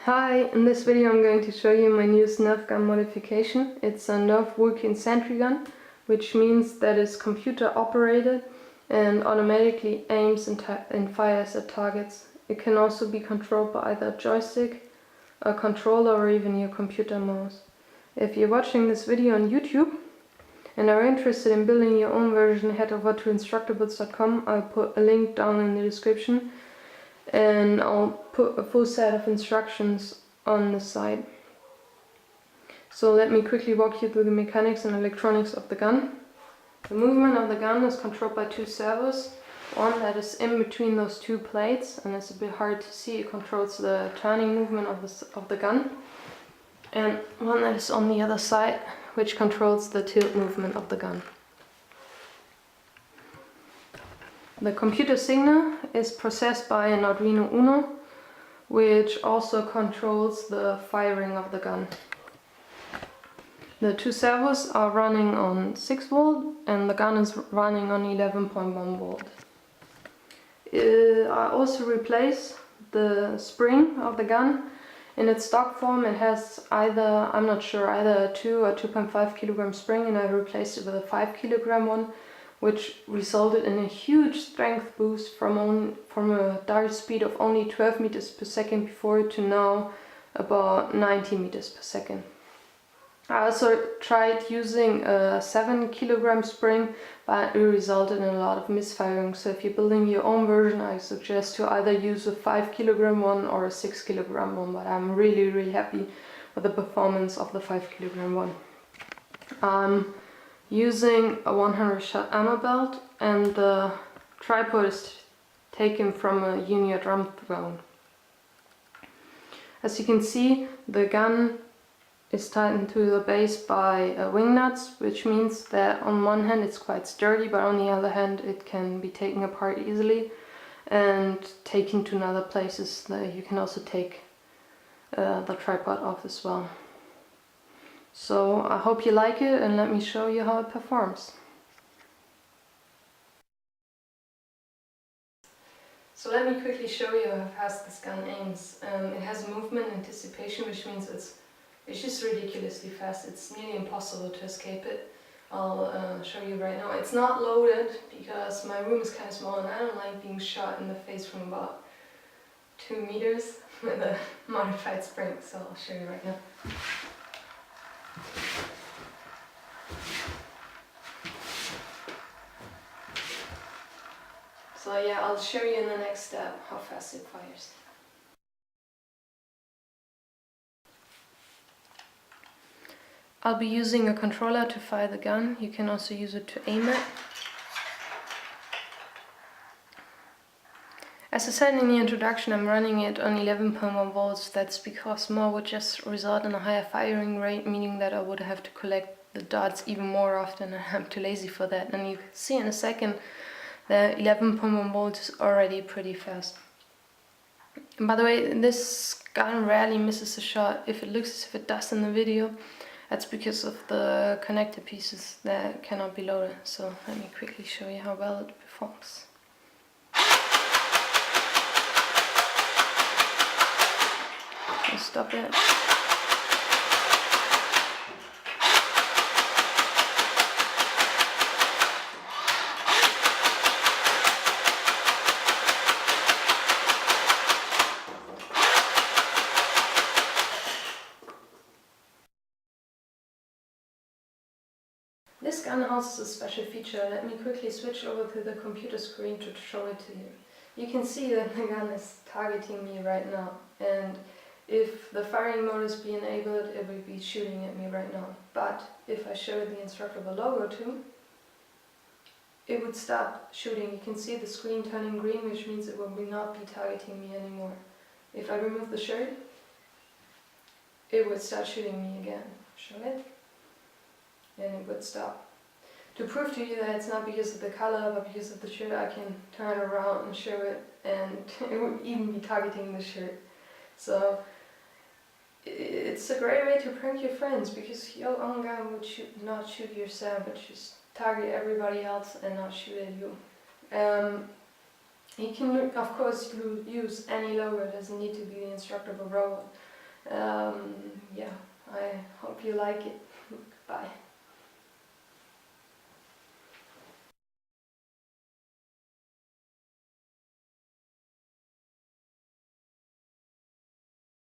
Hi, in this video I'm going to show you my newest Nerf gun modification. It's a Nerf walk-in sentry gun, which means that it's computer operated and automatically aims and fires at targets. It can also be controlled by either a joystick, a controller, or even your computer mouse. If you're watching this video on YouTube and are interested in building your own version, head over to instructables.com. I'll put a link down in the description. And I'll put a full set of instructions on the site. So let me quickly walk you through the mechanics and electronics of the gun. The movement of the gun is controlled by two servos. One that is in between those two plates, and it's a bit hard to see. It controls the turning movement of the gun. And one that is on the other side, which controls the tilt movement of the gun. The computer signal is processed by an Arduino Uno, which also controls the firing of the gun. The two servos are running on 6 volt and the gun is running on 11.1 volt. I also replace the spring of the gun. In its stock form it has either a 2 or 2.5 kilogram spring, and I replaced it with a 5 kilogram one, which resulted in a huge strength boost from a dart speed of only 12 meters per second before to now about 90 meters per second. I also tried using a 7 kilogram spring, but it resulted in a lot of misfiring. So if you're building your own version, I suggest to either use a 5 kilogram one or a 6 kilogram one, but I'm really happy with the performance of the 5 kilogram one. Using a 100 shot ammo belt, and the tripod is taken from a junior drum throne. As you can see, the gun is tightened to the base by wing nuts, which means that on one hand it's quite sturdy, but on the other hand it can be taken apart easily and taken to other places. You can also take the tripod off as well. So I hope you like it, and let me show you how it performs. So let me quickly show you how fast this gun aims. It has movement anticipation, which means it's just ridiculously fast. It's nearly impossible to escape it. I'll show you right now. It's not loaded because my room is kind of small and I don't like being shot in the face from about 2 meters with a modified spring, so I'll show you right now. So yeah, I'll show you in the next step how fast it fires. I'll be using a controller to fire the gun. You can also use it to aim it. As I said in the introduction, I'm running it on 11.1 volts. That's because more would just result in a higher firing rate, meaning that I would have to collect the darts even more often, and I'm too lazy for that. And you can see in a second that 11.1 volts is already pretty fast. And by the way, this gun rarely misses a shot. If it looks as if it does in the video, that's because of the connector pieces that cannot be loaded. So let me quickly show you how well it performs. Stop it. This gun houses a special feature. Let me quickly switch over to the computer screen to show it to you. You can see that the gun is targeting me right now, and if the firing mode is being enabled, it will be shooting at me right now. But if I show the instructable logo too, it would stop shooting. You can see the screen turning green, which means it will not be targeting me anymore. If I remove the shirt, it would start shooting me again. Show it, and it would stop. To prove to you that it's not because of the color but because of the shirt, I can turn it around and show it, and it would even be targeting the shirt. So it's a great way to prank your friends, because your own gun would not shoot yourself, but just target everybody else and not shoot at you. You can of course use any logo. It doesn't need to be the instructable logo. Yeah, I hope you like it. Bye.